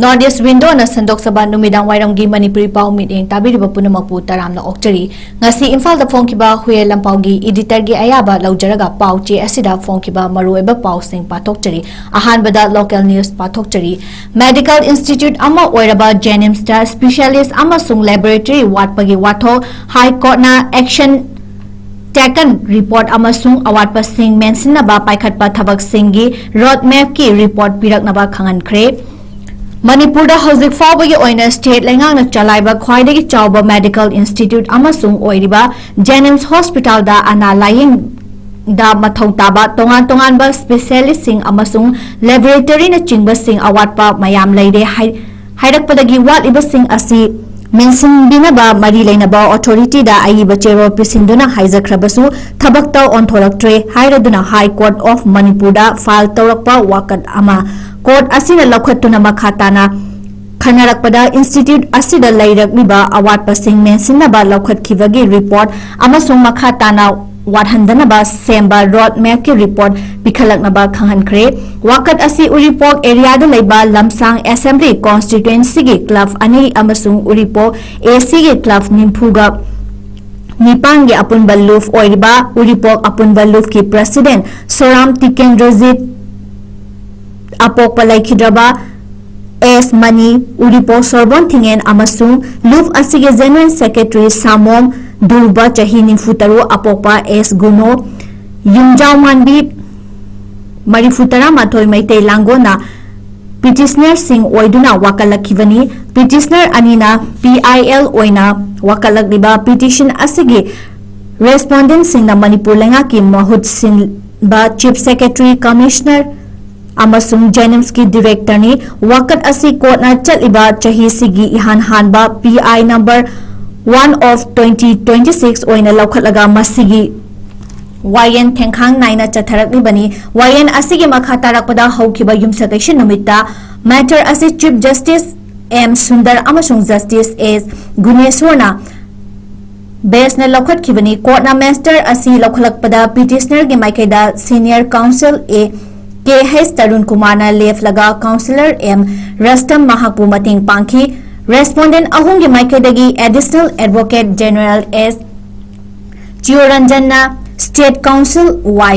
North East Window na Sandok Sabah numidang wairanggi manipuri pau meeting tabiriba punamagpu taramna okchari ngasi Imphal da phongkiba huye lampaugi editor gi ayaba laujaraga pau che asida phongkiba marueba pau sing pathokchari ahanbada local news pathokchari Medical Institute ama oiraba 𝐺𝐸𝐻 sta specialist ama sung laboratory watpagi watho High Court na action taken report amasung awatpa sing mensinaba paikhatpa thabak singi roadmap ki report piraknaba khangankhre Manipur da hauzik fawbagi oina state lengang chalaiba khwaidagi chawba medical institute amasung oiriba 𝐺𝐸𝐻 hospital da ana laying da mathau taba tongan tongan ba specialist sing amasung laboratory na chingba sing awatpa mayam leide hairakpadagi waliba sing asi mention binaba mari leinaba authority da aiba chero pisinduna haizakhrabasu thabakta onthoraktre hairaduna High Court of Manipur da file tawrakpa wakat ama court asina lokhatuna makhatana khanarakpada institute asida leirakmiba awatpa sing mensinaba lokhatkibagi report amasung makhatana wathandanaba semba road map ki report pikhalaknaba khanghankhre wakat asi uripok area da leiba lamsang assembly constituency gi club ani amasung uripok AC gi club nimphuga nipangi apun balluf oiriba uripok apun balluf ki president soram tikendrajit apok palai khidraba S Mani uripok sorbon thingen amasung luf asige genuine secretary samom Durba Chahini Futaro Apopa S Guno Yungjaw Manbi Marifutara Matoy Maite Langona petitioner Singh Oiduna Wakalakivani petitioner Anina PIL Oina Wakalakliba petition Asigi respondent Singh na Manipur Lenga ki Mahut Singh ba Chief Secretary Commissioner amasung 𝐺𝐸𝐻 ki director ni wakat asi court na chaliba chahi sigi ihan hanba PI number 1 of 2026 oina laukhatlaga masigi YN Thengkhang naina chatharakni bani YN asigi makhatarakpada haukiba yumsakaishin numita matter asi Chief Justice M Sundar amasung Justice S Guneswarna base na laukhatkibani court na master asi laukhalakpada petitioner gi maikaida senior counsel A 𝐾𝐻𝐶 na left laga councillor M Rastam Mahapu mating pangki respondent ahungi maikadagi additional advocate general S Chiyoranjan na state council Y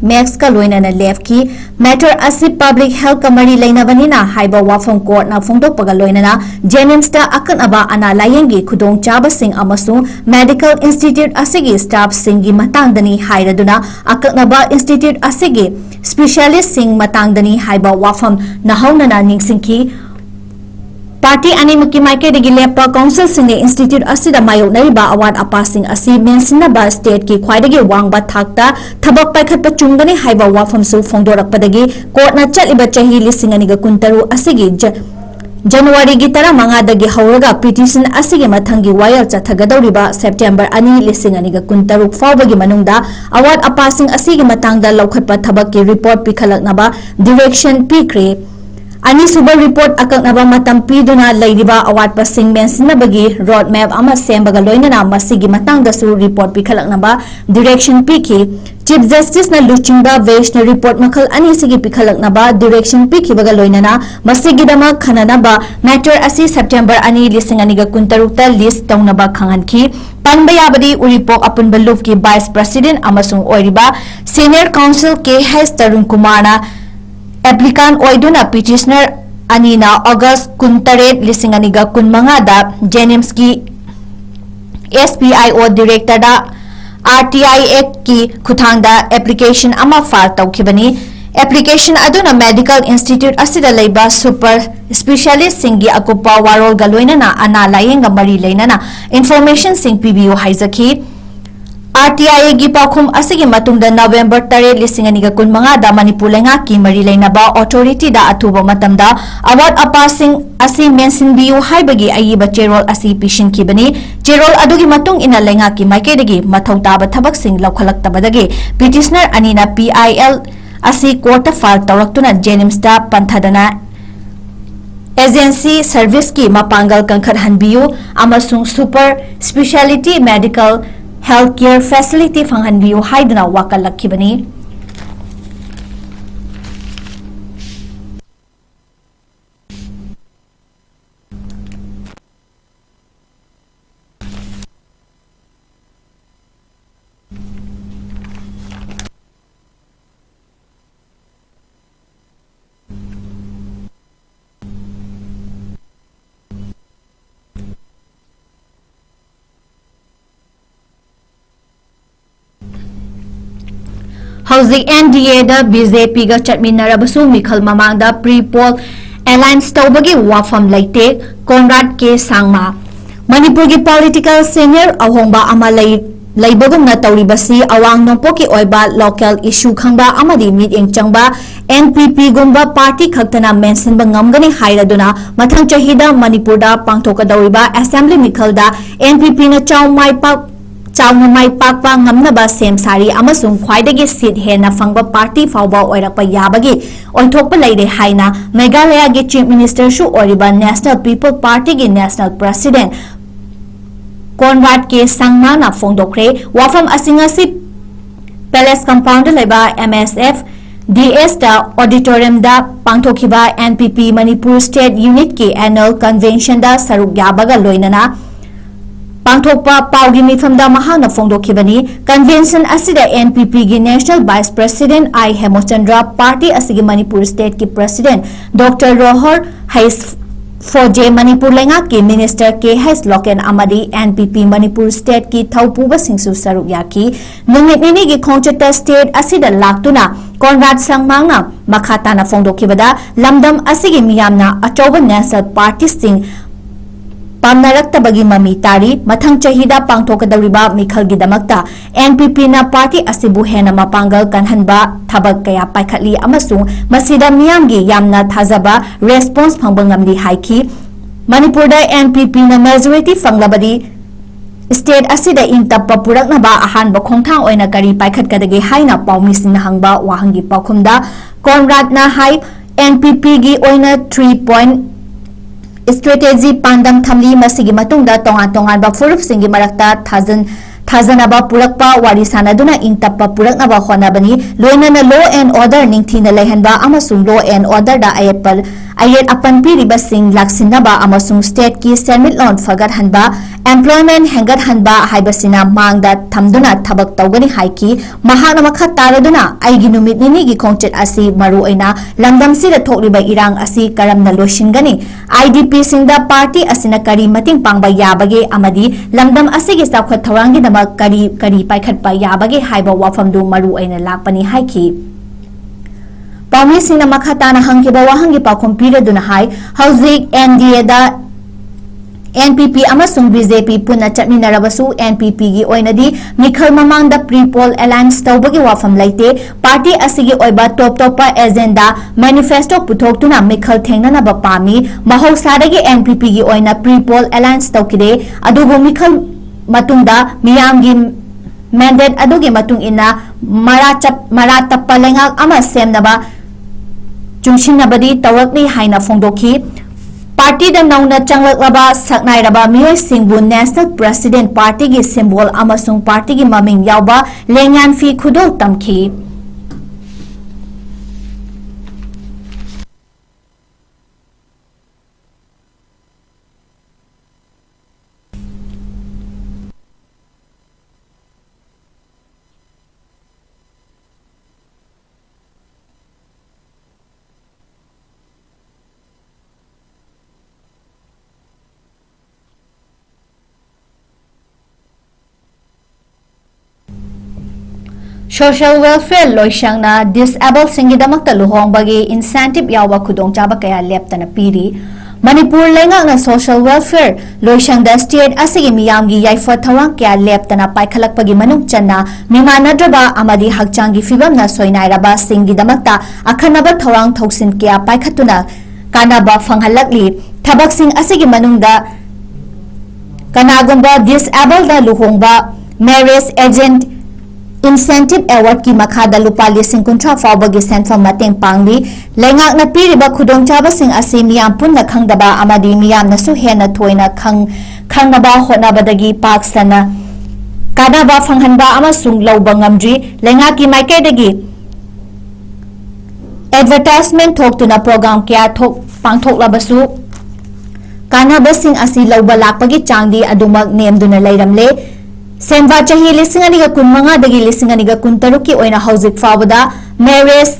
Max ka loina na left ki matter asi public health kamari leina banina haiba wafam court na phongdok paga loina na 𝐺𝐸𝐻 ta akan aba ana layengi khudong chaba sing amasung medical institute asigi staff singi matangdani hairaduna akan aba institute asigi specialist sing matangdani haiba wafam nahauna na ningsingki Party ani muki maike degi lepa council singe institute asida mayok nariba award apasing asi mensinaba state ki khwaidagi wangba thakta thabak paikhatpa chungdani haiba wafam su phongdorakpadagi court na chaliba chahi lisingani ga kuntaru asigi January gi tara manga dagi hauraga petition asigi mathangi wayar chathagadawriba September ani lisingani ga kuntaru fawbagi manungda award apasing asigi matangda laukhatpa thabak ki report pikhalaknaba direction pikre Ani suba report akaknaba matam piduna leiriba award pasing mensinabagi roadmap ama sembaga loinana masigi matangda su report pikhalaknaba direction piki Chief Justice na luchingba vesh na report makhal ani sigi pikhalaknaba direction piki baga loinana masigi dama khananaba matter asi September ani lisingani ga kuntarukta list tawnaba khanganki panbayabadi uripok apun baluf ki vice president amasung oiriba senior counsel 𝐾𝐻𝐶 na applicant oiduna petitioner anina August 28 da 𝐺𝐸𝐻 ki SPIO director da RTI Act ki khuthangda application ama file tawkhibani application aduna medical institute asida leiba super specialist singi akupa warol galoina na ana layenga mari leinana information sing PBO haizaki RTI gi pakhum asigi matungda November 3 2015 da Manipur lenga ki mari leinaba authority da athuba matamda award apasing asi mention biu haibagi ayiba cherol asi pishin kibani cherol adugi matung ina lenga ki maikedagi mathau taba thabak sing laukhalaktabadagi petitioner anina PIL asi court file tawraktuna 𝐺𝐸𝐻 da panthadana agency service ki mapangal kankhat hanbiu amasung super speciality medical healthcare facility fanghanbiu haidna wakalakibani Hauzik NDA da BJP ga chatminarabasu mikhal mamangda pre-poll alliance tawbagi wafam laite 𝐶𝐢𝐯𝐞 Manipur gi political senior ahongba ama laibagumna tawribasi awang nongpoki oiba local issue khangba amadi meeting changba NPP gumba party khaktana mention ba ngamgani hairaduna mathang chahida Manipur da pangthokadawriba assembly mikhalda NPP na chauna mai pakpa ngamnaba sem sari amasung khwaidagi seat hena fangba party fawba oirakpa yabagi oithokpa leire haina Meghalaya gi chief minister shu oriba National People Party gi national president 𝐶𝐢𝐯𝐞 fongdokre wafam asingasi palace compound leba MSF DS da auditorium da pangthokiba NPP Manipur State Unit ki annual convention da saruk yabaga loinana pangthokpa paugi mifam da mahana fongdokhibani convention asida NPP gi national vice president I Hemochandra party asigi Manipur state ki president Dr. Rohor Hais Foje Manipur lenga ki minister 𝐾𝐻 amadi NPP Manipur state ki thaupuba singsu saruk yaki numit nini gi 𝐶𝐢𝐯𝐞 state asida laktuna 𝐶𝐢𝐯𝐿 makhatana fongdokhibada lamdam asigi miyamna achoba national party sing pamnaraktabagi mami tari mathang chahida pangthokadawriba mikhalgi damakta NPP na party asibu hena mapangal kanhanba thabak kaya paikhatli amasung masida miyamgi yamna thazaba response phangba ngamli haiki Manipur da NPP na majority fanglabadi state asida intappa puraknaba ahanba khongthang oina kari paikhatkadagi haina pawmising hangba wahangi pakhumda 𝐶𝐢𝐯𝐞 na hai NPP gi oina 3 strategy pandam thamli masigi matungda tongan ba furup singi marakta thajanaba purakpa wari sanaduna intappa puraknaba honabani loinana law and order ningthina lehanba amasung law and order da ayat apan piriba sing laksinaba amasung state ki semithlon fagat hanba employment hengat hanba haibasina mangda thamduna thabak tawgani haiki mahana makha taraduna aigi numit nini gi khongchet asi maru oina lamdam sida thokliba irang asi karamna loshingani IDP singda party asina kari mating pangba yabage amadi lamdam asigi sakhat thorangi dama kari paikhatpa yabage haiba wafamdu maru oina lakpani haiki Pawmi singna makhatana hangkiba wahangi pakhum piraduna hai Hauzik NDA da NPP amasung BJP punna chatminarabasu NPP gi oinadi mikhal mamangda pre-poll alliance tawbagi wafam laite party asigi oiba top agenda manifesto puthoktuna mikhal thengnanaba pami mahausadagi NPP gi oina pre-poll alliance tawkide adubu mikhal matungda miyamgi mandate adugi matung ina maratappa lengak ama semnaba chungsinabadi tawrakni haina fongdokhi Party da nauna changlaba saknairaba miyoi singbu national president party gi symbol amasung party gi maming yauba lengan fi khudol tamki Social welfare loishangna disabled singidamakta luhongbagi incentive yawa khudongchaba kaya leptana piri Manipur lengakna social welfare loishangda state asigi miyamgi yaifa thawang kaya leptana paikhalakpagi manung channa mimanadraba amadi hakchangi fibamna soinairaba singidamakta akhanaba thawang thoksin kaya paikhatuna kanaba phanghalakli thabaksing asigi manungda kanagumba disabled da luhongba marriage agent Incentive Award ki makhada lupa lising kuntra fawbagi senfam mateng pangli lengak na piriba khudongchaba sing asi miyam punna khangdaba amadi miyam na su hena thoina khangnaba honabadagi paksana kanaba phanghanba amasung lawba ngamdri lengak ki maikaidagi advertisement thoktuna program kya pangthoklabasu kanaba sing asi lawba lakpagi changdi adumak nemduna leiramle Semba chahi lisingani ga kun manga dagi lisingani ga kun taruki oina hauzik fawada marriage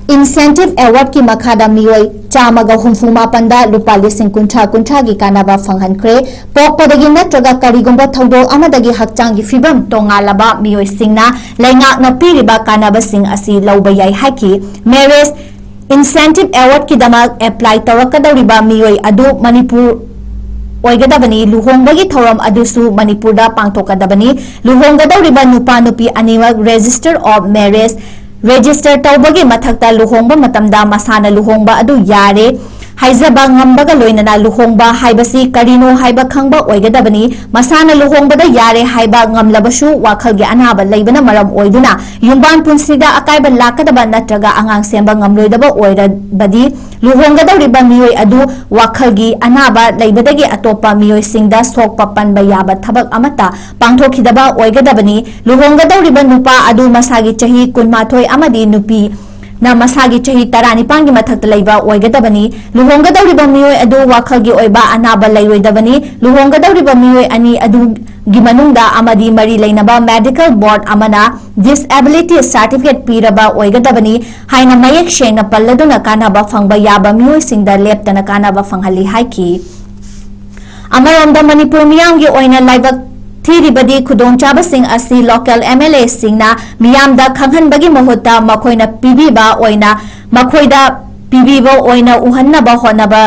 incentive award की मखादा मियोय चामगा हुंफुमापंदा लुपा लिसिंग कुंठा कुंठा की कानाबा फंगहनख्रे पोकपदगी नत्रगा करिगुंबा थौदोक अमदगी हक्चांगी फिबम तोंगालाबा मियोय सिंगना लैंगाकना पीरिबा कानाबसिंग असि लौबा याय हाइकी marriage incentive award की दमक apply तौरकदौरिबा मियोय अदु मणिपुर ओइगदबनी लुहोंगबगी थौरम अदुसु मणिपुरदा पांगथोकदबनी लुहोंगदौरिबा नुपा नुपी अनिमक रजिस्टर ऑफ मैरिज रजिस्टर तौबगी मथक्ता लुहोंगबा मतमदा मसाना लुहोंगबा अदु यारे हाइजबा ngambगा लोइनना लुहोंगबा हाइबसी करिनो हाइबा खंगबा ओइगदबनी मसाना लुहोंगबदा यारे हाइबा ngamlabashu वाखलगी अनाबा लैबना मरम ओइदुना युंबान पुंसिदा अकाइबा लाकदबा नत्रगा आंगांग सेंबा ngamloidaba ओइरबदी लुहोंगदौरिबा मियोय अदु वाखलगी अनाबा लैबदगी अतोपा मियोय सिंगदा सोकपा पनबा याबा थबक अमता पांगथोखिदबा ओइगदबनी लुहोंगदौरिबा नुपा अदु मसागी चही 12 अमदी नुपी ना मसागी चही 19 की मथक्ता लैबा ओइगदबनी लुहोंगदौरिबा मियोय अदु वाखलगी ओइबा अनाबा लैरोइदबनी लुहोंगदौरिबा मियोय अनि अदु गी मनुंगदा अमदी मरी लैनबा मेडिकल बोर्ड अमना डिसेबिलिटी सर्टिफिकेट पीरबा ओइगदबनी हाइना मयेक शेंगना पल्लदुना कानाबा फंगबा याबा मियोय सिंगदा लेप्तना कानाबा फंगहली हाइकी अमरोंदा मणिपुर मियामगी ओइना लाइबक थीरिबदी खुदोंचाबसिंग असि लोकल एमएलए सिंगना मियामदा खंगहनबगी महुत्ता मखोइना पीबीबा ओइना मखोइदा पीबीबो ओइना उहन्नबा होनबा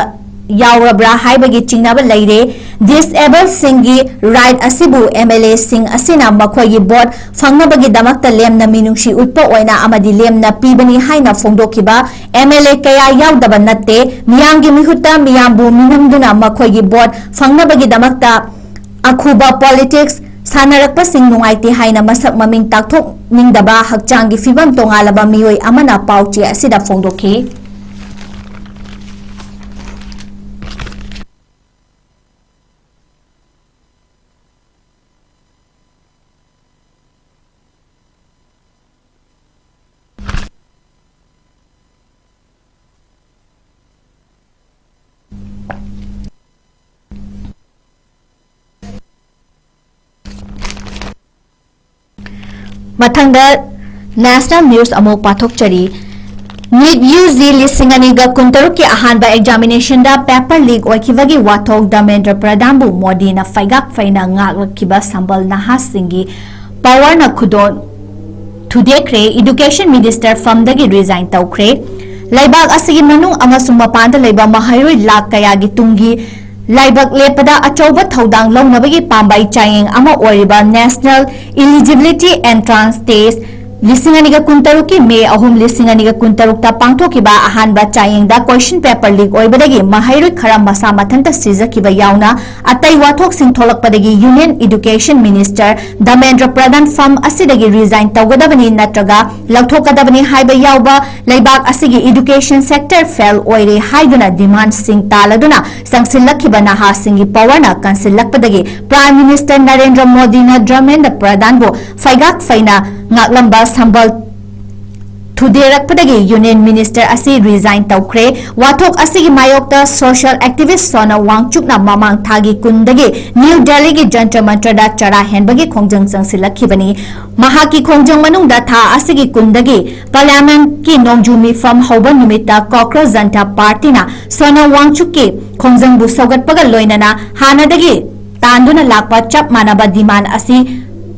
यावरब्रा हाइबगी चिंगनाबा लैरे डिसेबल सिंगी राइट असिबु एमएलए सिंग असिना मखोइगी बोर्ड फंगनबगी दमक्ता लेमना मिनुंगसी उत्पा ओइना अमदी लेमना पीबनी हाइना फोंदोखिबा एमएलए कया यावदबा नत्ते मियामगी मिहुत्ता मियामबु मिनमदुना मखोइगी बोर्ड फंगनबगी दमक्ता अखुबा पॉलिटिक्स सानरकपसिंग नुंगाइते हाइना मसक ममिंग ताकथोक निंगदबा हक्चांगी फिबम तोंगालबा मियोय अमना पाउचे असिदा फोंदोखि मथंगदा नेशनल न्यूज अमो पाथोकचरी नीट लिसिंग अनिगा कुंतरुक की अहानबा एग्जामिनेशन दा पेपर लीक ओइखिबगी वाथोक दमेंद्र प्रधानबु मोदी ना फैगाक फैना ngaklakkiba संबल नहा सिंगी पावर ना खुदोन थुदेख्रे एजुकेशन मिनिस्टर फमदगी रिजाइन तौख्रे लाइबाग असigi मनु अमसुम मपानदा लैबा महायुई लाख कयागी तुंगी लाइबक लेपदा अचौबा थौदांग लौनबगी पांबाई चायेंग अमा ओरिबा नेशनल एलिजिबिलिटी एंट्रांस टेस्ट लिसिंग कुंतरुक की मे अहुम लिसिंग कुंतरुक पांथोकिबा अहानबा चायेंगदा क्वेश्चन पेपर लीक ओइबदगी महायुई खरा मसा मथंता सिजकिबा यावना अतै वाथोक सिंग थोलकपदगी union education minister Dharmendra Pradhan फम असिदगी रिजाइन तौगदबनी नत्रगा लौथोकदबनी हाइबा यावबा लैबाक असिगी एजुकेशन सेक्टर फेल ओइरे हाइदुना डिमांड सिंग तालदुना संगसिलखिबा नहा सिंगी पावरना कंसिलखपदगी प्राइम मिनिस्टर नरेंद्र मोदी ना धर्मेंद्र प्रधान बो फैगाक फैना ngaklamba sambal थुदेरकपदगी यूनियन मिनिस्टर असी रिजाइन तौख्रे वाथोक असिगी मायोक्ता सोशल एक्टिविस्ट सोना वांगचुकना ममांग थागी कुंदगी न्यू दिल्ली की जंतर मंतरदा चरा हेनबगी खोंजंग संगसिलखिबनी महाकी खोंजंग मनुंगदा था असिगी कुंदगी पार्लियामेंट की नोंगजुमी फम हौबा नुमिता कॉकरोच जनता पार्टीना सोना वांगचुक खोंजंग बु सौगटपगा लोइनना हानादगी तांदुना लाकपा चप मानबा डिमांड असी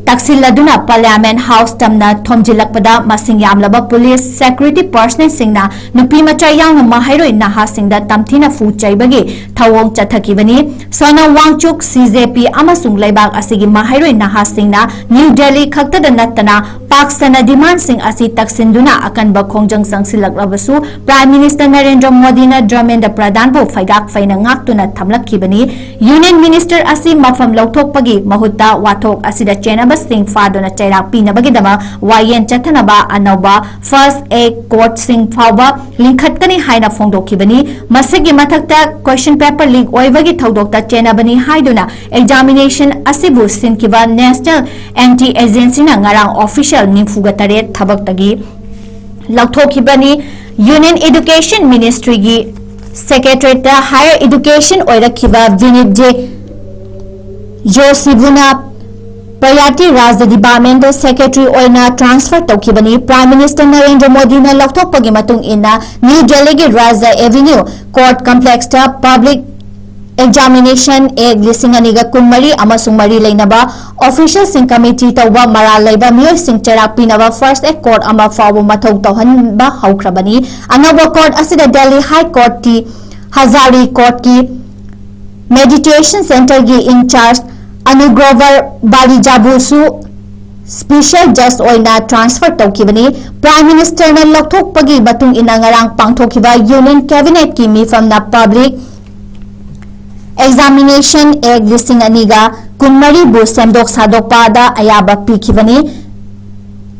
तक्सिलदुना पार्लियामेंट हाउस तमना थोमजिलकपदा मसिंग यामलबा पुलिस सेक्यूरिटी पर्सनल सिंगना नुपी मचा यांग महाइरोइ नहा सिंगदा तमथिना फु चैबगी थवोंग चथकिबनी सोना वांगचुक सीजेपी अमसुंग लैबाग असिगी महाइरोइ नहा सिंगना न्यू दिल्ली खक्तदा नत्तना पाकसना डिमांड सिंग असी तक्सिंदुना अकनबा खोंजंग संगसिलकलबसु प्राइम मिनिस्टर नरेंद्र मोदी ना धर्मेंद्र प्रधान बो फैगाक फैना ngaktuna thamlakibani यूनियन मिनिस्टर असी मफम लौथोकपगी महुत्ता वाथोक असिदा चेनब सिंग फादोना चैराक पीनबगीदमा वायेन चथनबा अनौबा फर्स्ट एड कोर्ट सिंग फावबा लिंखटकनी हाइना फोंदोखिबनी मसिगी मथक्ता क्वेश्चन पेपर लीक ओइबगी थौदोक्ता चेनबनी हाइदुना एग्जामिनेशन असिबु सिनकिबा नेशनल एंटी एजेंसी ना ngarang ऑफिशियल निफुगतरे थबक्तगी लौथोखिबनी यूनियन एजुकेशन मिनिस्ट्री की सेक्रेटरी हायर एजुकेशन ओइरखिबा विनित जे जोसिबुना Prayati Raj Department Secretary Oina transfer Tokibani Prime Minister Narendra Modi na Loktokpagi matung ina New Delhi Raza Avenue Court Complex ta Public Examination Eg Lisinganiga Kunmari Amasung Mari Lainaba Official Sing Committee Tauba Mara Laiba Mioy Sing Terak Pinaba First Egg Court Ama Fawu Matau Tauhan Ba Haukrabani Anaba Court Asida Delhi High Court Ti Hazari Court Ki Meditation Center Gi in charge Anugrover Balijabusu Special Just Oina transfer Tokibani Prime Minister na Loktokpagi Batung Inangarang Pangtokiba Union Cabinet Ki Mi from the Public Examination Egg Listing Aniga Kunmari Bu Semdok Sadokpada Ayaba Pikibani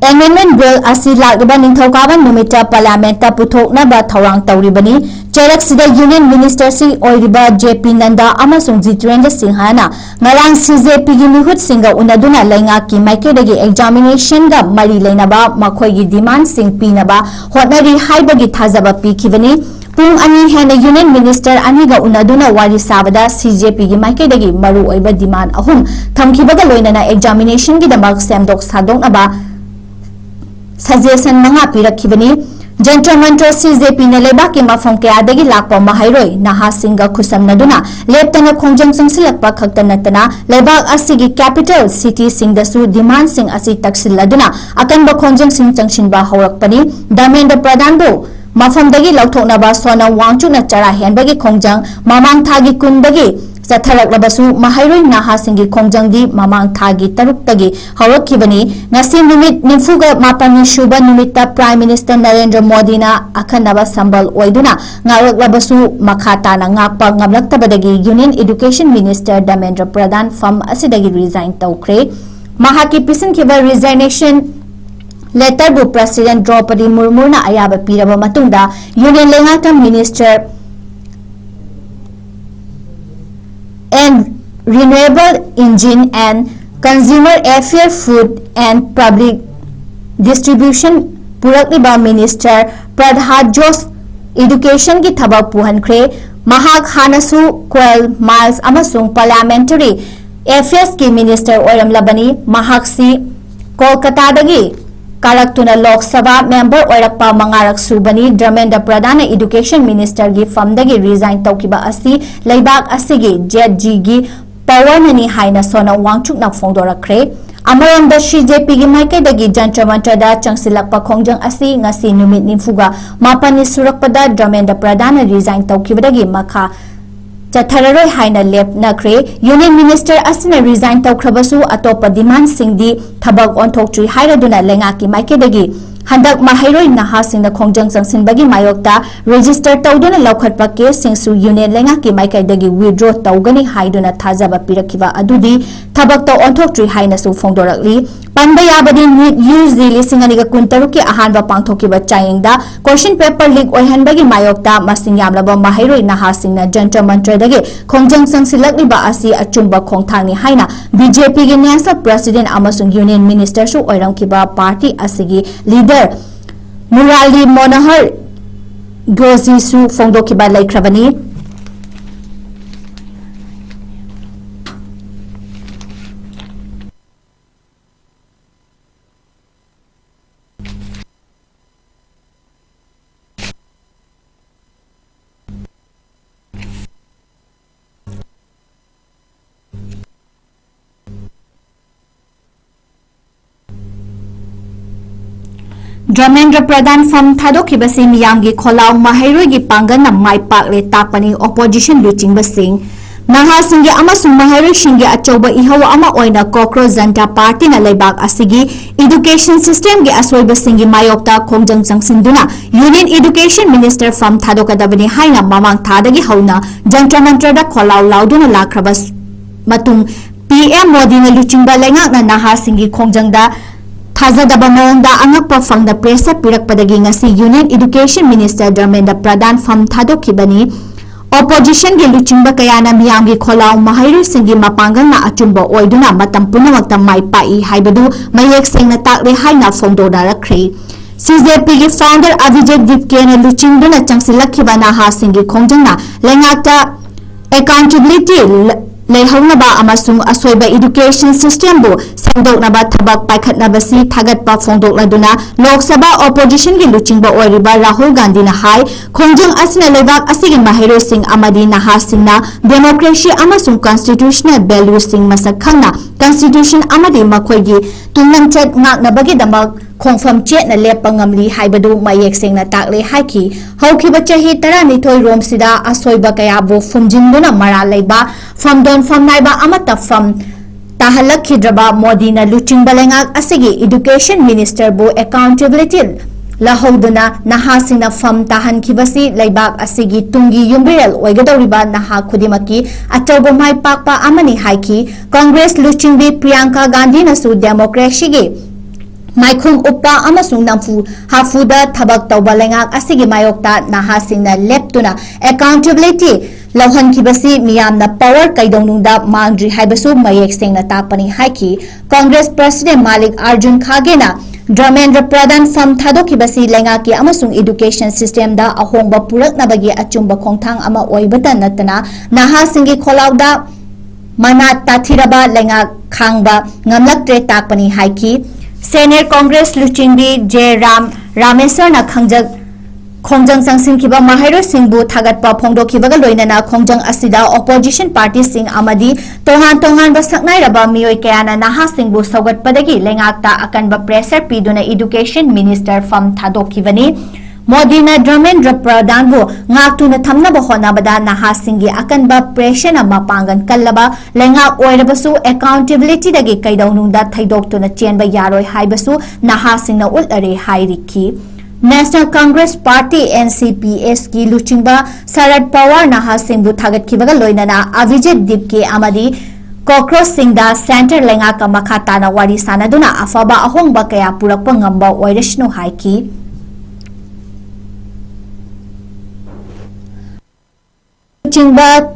Amendment Bill Asi Lagba Ningthaukaban Numita Parlamenta Puthoknaba Thorang Tauribani Cherak Sida Union Minister Si Oiriba JP Nanda Amasung J.H. Singhana Ngarang CJP Gi Mihut Singa Unaduna Laingaki Maikedagi Examination Ga Mari Lainaba Makhoi Demand Sing Pinaba Hotnari Haibagi Thazaba Pikibani Pung Ani Hena Union Minister Aniga Unaduna Wari Sabada CJP Gi Maikedagi Maru Oiba Demand Ahum Thamkibaga Loinana Examination Gi Damak Semdok Sadoknaba Suggestion Manga Pirakibani Jantra Mantra CJP na lebaki mafam kaya dagi lakpa mahayroi naha singa kusam naduna leptana khongjang sangsilakpa khakta natana lebak asigi capital city singdasu demand sing asi taksilladuna akanba khongjang sing changsinba haurakpani Dharmendra Pradhan bu mafam dagi lauthoknaba sona wangchukna chara henbagi khongjang mamang thagi kundagi Satharak labasu mahayroi naha singi khongjang di mamang thagi taruk tagi haurakibani ngasi numit nimfuga mapani shuba numita Prime Minister Narendra Modi na akhanaba sambal oiduna ngarak labasu makhata na ngakpa ngamlaktabadagi Union Education Minister Dharmendra Pradhan fam asidagi resign tawkre mahaki pisin kiba resignation letter bu President Draupadi Murmu na ayaba piraba matungda Union Lengata Minister and Renewable Engine and Consumer Affairs Food and Public Distribution Purakliba Minister Pradhan Jos Education ki thabak puhankre mahak hanasu Kwel Miles amasung Parliamentary Affairs ki Minister Oram Labani mahak si Kolkata dagi Karaktuna Lok Sabha member Oirakpa Mangarak Subani Dharmendra Pradhan Education Minister gi famdagi resign tawkiba asi leibak asigi JG gi power nani haina sona wangchuk na phongdorakre Amaramda CJP gi maikedagi Jantra Mantra da changsilakpa khongjang asi ngasi numit nimfuga mapani surakpada Dharmendra Pradhan resign tawkibadagi makha Chathararoi haina lep nakre Union Minister asina resign tawkrabasu atopa demand singdi thabak onthokchui hairaduna lengaki maikedagi handak mahayroi naha singna khongjang changsinbagi mayokta register tawduna laukhatpa case singsu Union lengaki maikedagi withdraw tawgani haiduna thajaba pirakiba adudi thabak taw onthokchui haina su phongdorakli Panba yabadi use the lisinganiga kuntaruki ahanba pangthokiba chayingda question paper leak oihanbagi mayokta masing yamlaba mahayroi naha singna Jantra Mantra dagi khongjang sangsilakliba asi achumba khongthangni haina BJP gi nyasa president amasung Union Minister su oiramkiba party asigi leader Murali Manohar Gozi su phongdokiba laikravani Dharmendra Pradhan fam thadokibasi miyamgi kholau mahairoigi pangana mai pakle tapani opposition luchingbasing naha singi amasung mahairoi singi achoba ihawa ama oina Cockroach Janta Party na leibak asigi education system gi aswoibasingi mayokta khongjang changsinduna Union Education Minister fam thadokadabani haina mamang thadagi hauna Jantra Mantra da kholau lauduna lakrabas matung PM Modi na luchingba lengak na naha singi khongjang da Thazadaba maungda angakpa fangda presa pirakpadagi ngasi Union Education Minister Dharmendra Pradhan fam thadokibani opposition gi luchingba kayana miyamgi kholau mahairoi singi mapangang na achumba oiduna matam punamakta mai pai haibadu mayek sengna takle haina phongdona rakre CJP gi founder Avijay Dipke na luchingduna changsilakhiba na ha singi khongjangna lengakta accountability लेहौनबा अमसुंग असोइबा education system बो सेंदोकनबा थबक पाइखतनबसी थागतपा फोंदोकलदुना लोक सभा opposition की लुचिंगबा ओरिबा राहुल गांधी ना high खोंजंग असना लेबाक असिगी माहिरो सिंह अमदी नहा सिंहना डेमोक्रेसी अमसुंग कॉन्स्टिट्यूशनल वैल्यू सिंह मसक खंगना कॉन्स्टिट्यूशन अमदी मखोइगी तुंगलंगचत ngaknabagi damak खोंफम चेतना लेप ngamli haibadu mayek sengna takle haiki haukiba chahi 12 rom sida asoiba kaya bo fumjinduna mara leiba famdon famnaiba amata fam tahalakhidraba modi na luchingba lengak asigi education minister bo accountability lahoduna naha singna fam tahan khibasi leibak asigi tungi yumbrel oigadoriba naha khudimaki atobo mai pakpa amani haiki congress luchingbi priyanka gandhi na su democracy gi माइखुम उपा अमसुंग नमफु हाफुदा थबक तौबा लेंगाक असिगी मायोक्ता नाहा सिंगना लेप्तुना accountability लौहनखिबसी मियामना power कैदौनुंदा मांगद्रि हाइबसु मयेक सेंगना Tapani हाइकी Congress president मालिक अर्जुन खागेना ड्रमेंद्र प्रधान फम थादोखिबसी लेंगाकी अमसुंग education system दा अहोंबा पुरकनबगी अचुंबा खोंथांग अमा ओइबता नतना नाहा सिंगी खोलाउदा मना ताथिरबा लेंगाक खांगबा ngamlaktre takpani haiki Senior Congress Luchingbi J. Ramesar na Khongjang Sangsin kiba Mahiro Singh bu thagatpa phongdokhibaga loinana Khongjang asida opposition party Singh amadi tongan ba saknai raba mioi kayana naha Singh bu saugatpadagi lengakta akanba pressure piduna education minister fam thadokhibani Modi na Dharmendra Pradhan bu ngaktuna thamnaba honabada naha Singhgi akanba pressure na mapangan kallaba lengak oirabasu accountability dagi kaidaunungda thaidoktuna chenba yaroi haibasu naha Singhna ulare hairiki National Congress Party NCPS ki luchingba Sarad Pawar naha Singh bu thagatkibaga loinana Avijit Dipke amadi Cockroach Singda Center lengaka makhata na wari sanaduna afaba ahongba kaya purakpa ngamba oirashnu haiki Chingba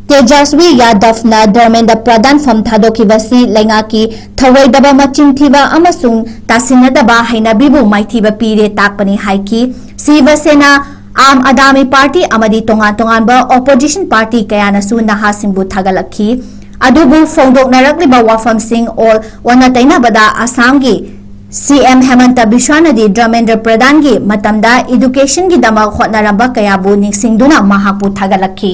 Tejaswi Yadav na Dharmendra Pradhan fam thadokibasi lengaki thawaidaba machinthiba amasung tasinadaba hainabibu maithiba pire takpani haiki Shiva Sena Aam Adami Party amadi tongan ba opposition party kayana su naha Singh bu thagalakhi adubu phongdoknarakliba wafam Singh all wanataina bada Assamgi CM Hemanta Biswanadi Dharmendra Pradhan gi matamda education gi dama khotnaramba kayabu ningsingduna mahakpu thagalakhi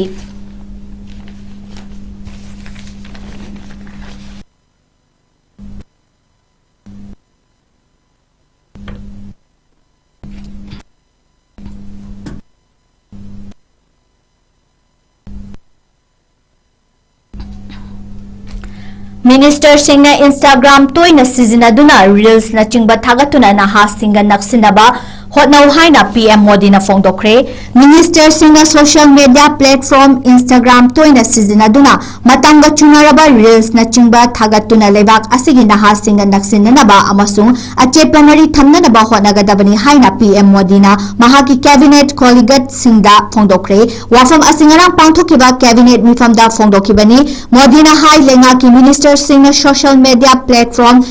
Minister Singh na Instagram toy na sizinaduna reels na chingba thagatuna na ha Singha naksinaba hotnaw haina PM Modi na phongdokre Minister Singh na social media platform Instagram toy na sizinaduna matanga chunaraba reels na chingba thagatuna lebak asigi na ha Singha naksinanaba amasung achepamari thamnanaba hotnagadabani haina PM Modi na mahaki cabinet colleague Singda phongdokre wafam asingarang pangthokiba cabinet mifamda phongdokibani Modi na hai lengaki Minister Singh na social media platform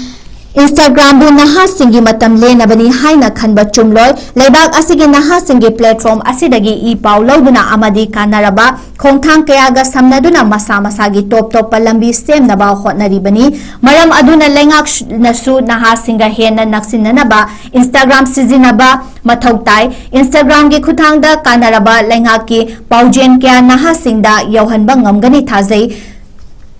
Instagram bu naha Singhi matam lenabani haina khanba chumloi leibak asigi naha Singhi platform asidagi I pau loduna amadi kanaraba khongthang kayaga samnaduna masa gi top palambi semnaba hotnaribani maram aduna lengak nasu naha Singha hena naksinanaba Instagram sizinaba mathautai Instagram gi khuthangda kanaraba lengaki paujen kya naha Singda yauhanba ngamgani thazai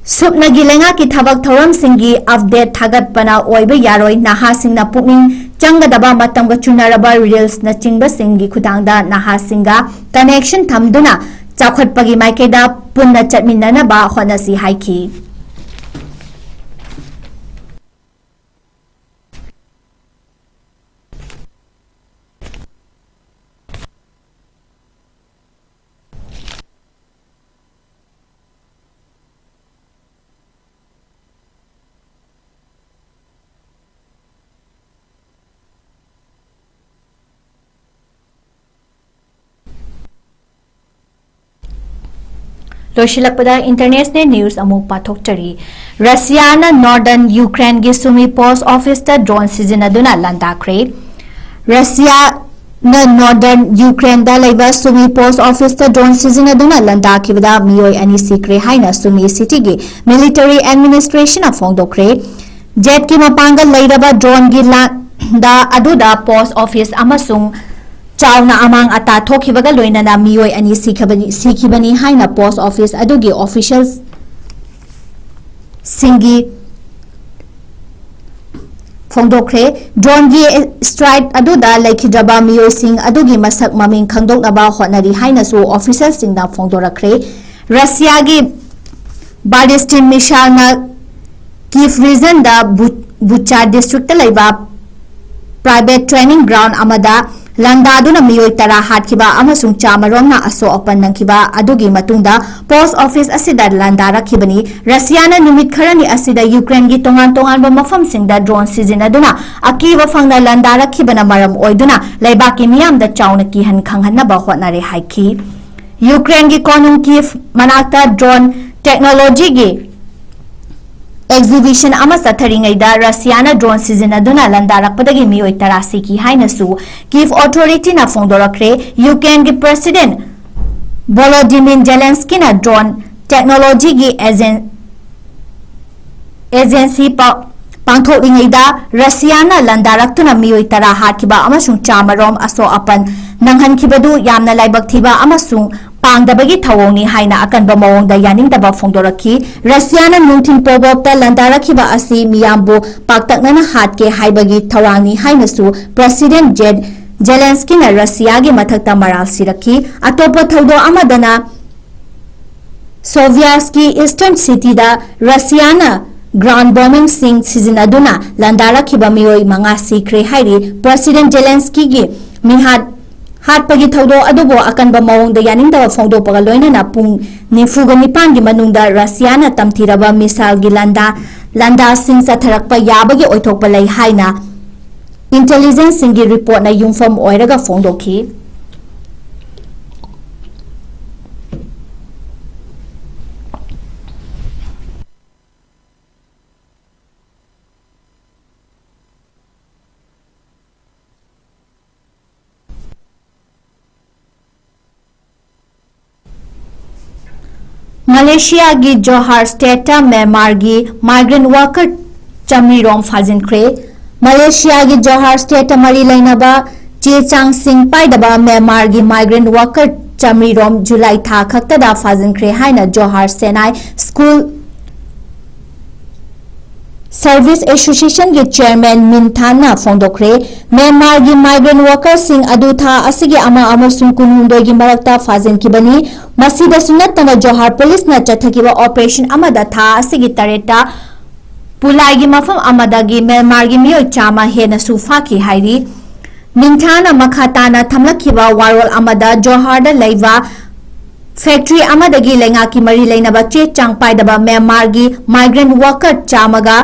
Supnagi lenga ki thabak thoram Singhi update thagat pana oiba yaroi naha Singna pukning changadaba matamga chunaraba reels na chingba Singhi khutangda naha Singha connection thamduna chakhatpagi maikeda punna chatminana ba honasi haiki Loshilakpada international news amuk pathokchari Russia na northern Ukraine gi sumi post office ta drone sizinaduna landakre Russia na northern Ukraine da laiba Sumi post office ta drone sizinaduna landa kibada miyoi ani sikre haina Sumi city gi military administration of fongdokre jet ki mapanga lairaba drone gi da aduda post office amasung chauna amang ata thokibaga loinana miyoi ani sikhibani haina post office adugi officials singi fongdokre drone gi strike aduda laikhidraba miyoi sing adugi masak maming khangdoknaba hotnari haina su officials singna fongdorakre Russia gi ballistic missile na Kyiv region da Bucha district ta laiba private training ground amada landaduna miyoi tara hatkiba amasung chamaromna aso open nangkiba adugi matungda post office asida landara khibani Russiana numit kharani asida Ukraine gi tongan ba mafam singda drone sizinaduna akiba fangna landara khibana maram oiduna laibaki miyam da chauna ki han khanghanna ba hotnare haiki Ukraine gi konung Kyiv manakta drone technology gi exhibition ama satharingaida Russiana drone sizinaduna landarakpadagi miyoi tarasi ki hainasu Kyiv authority na fongdorakre Ukraine gi president Volodymyr Zelensky na drone technology gi agency pangthoringaida Russiana landaraktuna miyoi tara hatkiba amasung chamarom aso apan nanghankibadu yamna laibak thiba amasung pangdabagi thawongni haina akanba mawongda yaningdaba fongdoraki Russiana nungthin pobokta landarakhiba asi miyambu paktaknana hatke haibagi thawangni hainasu president Zelensky na Russia gi mathakta maral siraki atopa thawdo amadana Sovietsky eastern city da Russiana ground bombing sing sizinaduna landarakhiba miyoi manga sikre hairi president Zelensky gi mihat hatpagi thawdo adubo akanba mawongda yaningda fongdo pagaloina na pung nifuga nipan gi manungda Russiana tamthiraba missile gi landa sing satharakpa yabagi oithokpa lai haina intelligence singi report na yungfam oiraga fongdoki Malaysia gi Johor state ta Myanmar gi migrant worker ꯆꯝꯔꯤꯔꯣꯝ ꯐꯥꯖꯤꯟꯈ꯭ꯔꯦ ꯃꯂꯦꯁꯤꯌꯥꯒꯤ ꯖꯣꯍꯥꯔ ꯁ꯭ꯇꯦꯠꯇ ꯃꯔꯤ ꯂꯩꯅꯕ ꯆꯦ ꯆꯥꯡꯁꯤꯡ ꯄꯥꯏꯗꯕ ꯃ꯭ꯌꯥꯟꯃꯥꯔꯒꯤ migrant worker ꯆꯝꯔꯤꯔꯣꯝ July ꯊꯥ ꯈꯛꯇꯗ ꯐꯥꯖꯤꯟꯈ꯭ꯔꯦ ꯍꯥꯏꯅ ꯖꯣꯍꯥꯔ ꯁꯦꯅꯥꯏ school Service Association ki Chairman Min Than na fongdokre Myanmar gi migrant workers sing adu tha asigi ama amasung kunhundoi gi marakta fazin kibani masida sunatana Johor Police na chathakiba operation amada tha asigi tareta pulai gi mafam amada gi Myanmar gi miyoi chama hena sufa ki hairi Min Than na makhatana thamlakiba warol amada Johor da leiwa factory amadagi lenga ki mari leinaba che chang paidaba Myanmar gi migrant worker chamaga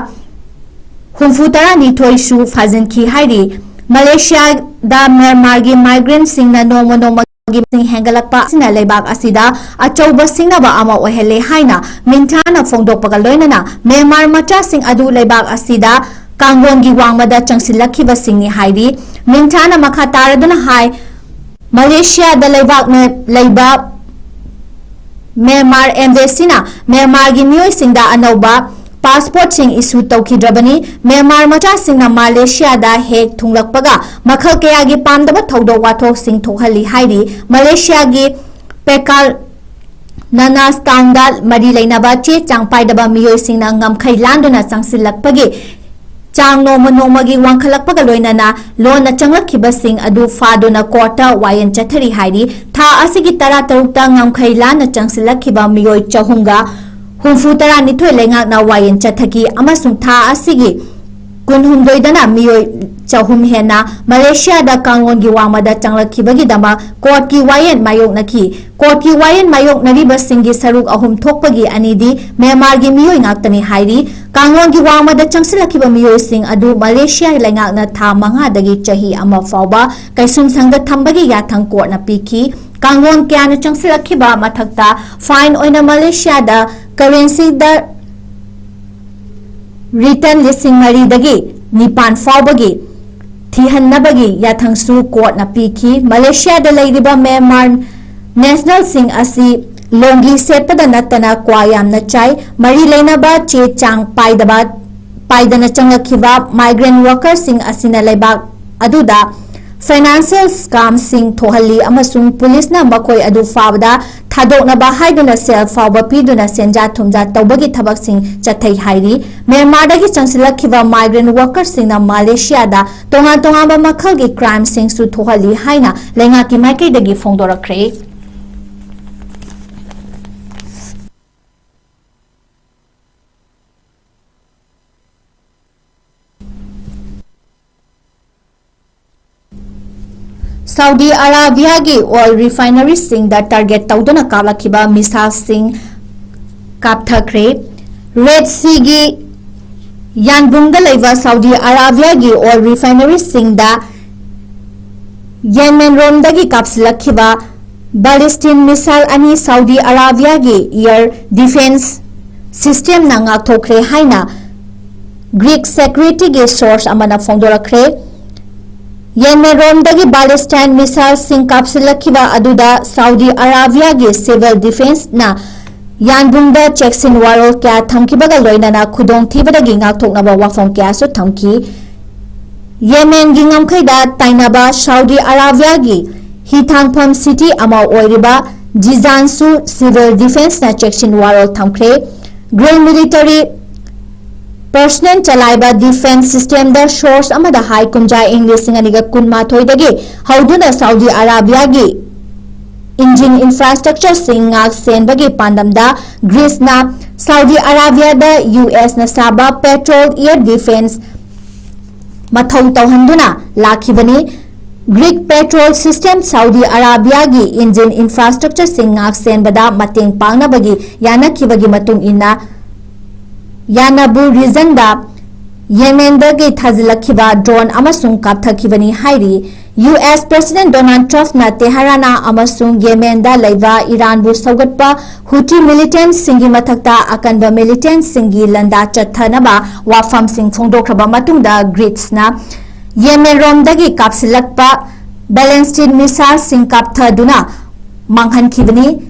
Humfutara ni toisu fazin ki hairi Malaysia da Myanmar gi migrant sing na nomo gi sing hengalakpa sina leibak asida achauba singna ba ama ohele haina mintana fongdok pagaloina na Myanmar macha sing adu leibak asida kangon gi wangmada changsilakhi ba singni hairi mintana makataraduna hai Malaysia da leibak na leiba Myanmar embassy na Myanmar gi miyoi singda anauba passport sing issue tawkidrabani Myanmar macha sing na Malaysia da hek thunglakpaga makhal kaya gi pamdaba thawdo wathok sing thokhali hairi Malaysia gi Pekal Nanas town da mari leinaba che changpai daba miyoi sing na ngamkhai landuna changsilakpagi chang noma gi wangkhalakpaga loinana lona changlakhiba sing adu faduna kota wayan chathari hairi tha asigi tara tarukta ngamkhai lana changsilakhiba miyoi chahunga Humfutara nithoi lengak na wayan chathaki amasung tha asigi kunhumdoidana miyoi chahum hena Malaysia da kangon gi wamada changlakhibagi dama court ki wayan mayok nariba singi saruk ahum thokpagi anidi Myanmar gi miyoi ngaktani hairi kangon gi wamada changsilakhiba miyoi sing adu Malaysia lengak na tha manga dagi chahi ama fawba kaisum sangda thambagi yathang court na piki kangon kya na changsilakhiba mathakta fine oina Malaysia da currency da return listing mari dagi nipan fawbagi thihannabagi yathangsu court na piki Malaysia da leiriba Myanmar national sing asi longi setpada natana kwa yamna chai mari leinaba che chang paidana changakhiba migrant workers sing asina leibak aduda financial scam sing thohali amasung police na makoi adu fawda thadokna ba haiduna sel fawba piduna senja thumja tawbagi thabak sing chathai hairi Myanmar dagi changsilakhiba migrant workers sing na Malaysia da tonga ba makhal gi crime sing su thohali haina lenga ki makai dagi phongdorakre Saudi Arabia gi oil refinery sing da target tawduna kalakhiba missile sing kapthakre Red Sea gi yanbungda leiba Saudi Arabia gi oil refinery sing da Yemen romdagi kapsilakhiba ballistic missile ani Saudi Arabia gi air defense system na ngakthokre haina Greek security gi source amana phongdorakre Yemen romdagi ballistic missile sing kapsilakhiba aduda Saudi Arabia gi civil defense na yanbungda cheksin warol kya thamkibaga loinana khudong thibadagi ngakthoknaba wafong kya su thamki Yemen gi ngamkhaida tainaba Saudi Arabia gi hithangpham city ama oiriba Jizansu civil defense na cheksin warol thamkre green military Personal Chalaiba defense system da source amada high kumja English singaniga kunma thoidagi hauduna Saudi Arabia gi engine infrastructure singa senbagi pandamda Greece na Saudi Arabia da US na saba petrol air defense mathau tawhanduna lakhibani Greek petrol system Saudi Arabia gi engine infrastructure singa senbada mateng pangna bagi yana khibagi matung ina Yanabu region da Yemen dagi thazilakhiba drone amasung kapthakibani hairi US President Donald Trump na Teherana amasung Yemen da leiba Iran bu saugatpa Houthi militant singi mathakta akanba militant singi landa chathanaba wafam sing phongdokraba matungda Greece na Yemen rom dagi kapsilakpa ballistic missile sing kapthaduna manghan khibani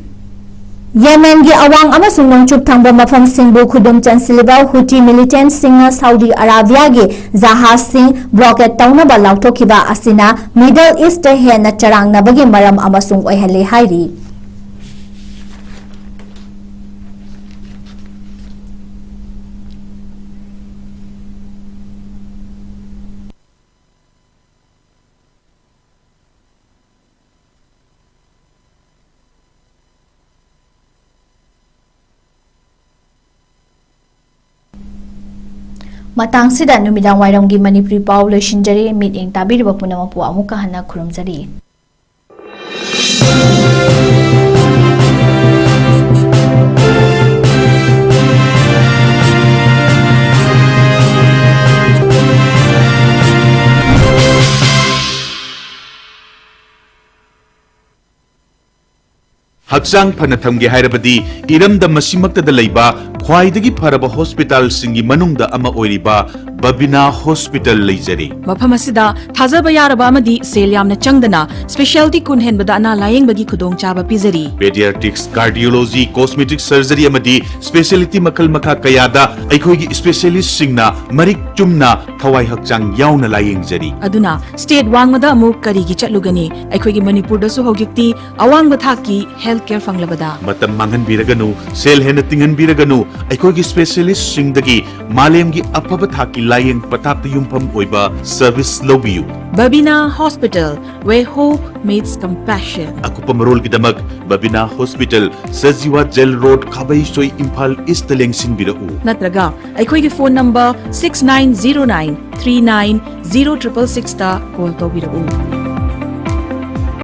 Yemen gi awang amasung nongchup thangba mafam singbu khudum chansiliba Houthi militant singa Saudi Arabia gi jahaz sing blockade tawnaba lauthokhiba asina Middle East ta hena charangna bagi maram amasung oihale hairi Matang sida numidang wairamgi manipuri pau loishinjari meeting tabiriba punamapu amuka hana khurumjari Hakchang Panatamgi Hairabadi, Iram the Masimakta the Laiba, Kwaidagi Paraba Hospital Singi Manung the Ama Oiriba, Babina Hospital Lizeri. Mapamasida, Tazaba Yarabamadi, Seliam Changdana, Specialty Kunhen Badana lying Bagi Kudong Chaba Pizeri. Pediatrics, Cardiology, Cosmetic Surgery Amadi, Specialty Makal Maka Kayada, Aikogi Specialist Singna, Marik Chumna, Kawai Hakchang Yauna lying Zeri. Aduna, State Wangmada Muk Karigi Chatlugani, Aikogi Manipur Dasu Hogikti, Awang Bathaki, Healthcare Fanglabada. Matam Mangan Biraganu, Sel Henatingan Biraganu, Aikogi Specialist Singdagi, Malemgi Apabathaki lying Patata Yumpam Oiba, Service Lobiu. Babina Hospital, where hope meets compassion. Aku pamarol Gidamag, Babina Hospital, Saziwa Gel Road, Kabay Soy Impal Istaleng Sinbirau. Natraga, Aikogi phone number 6909 39 0666 call to Birau.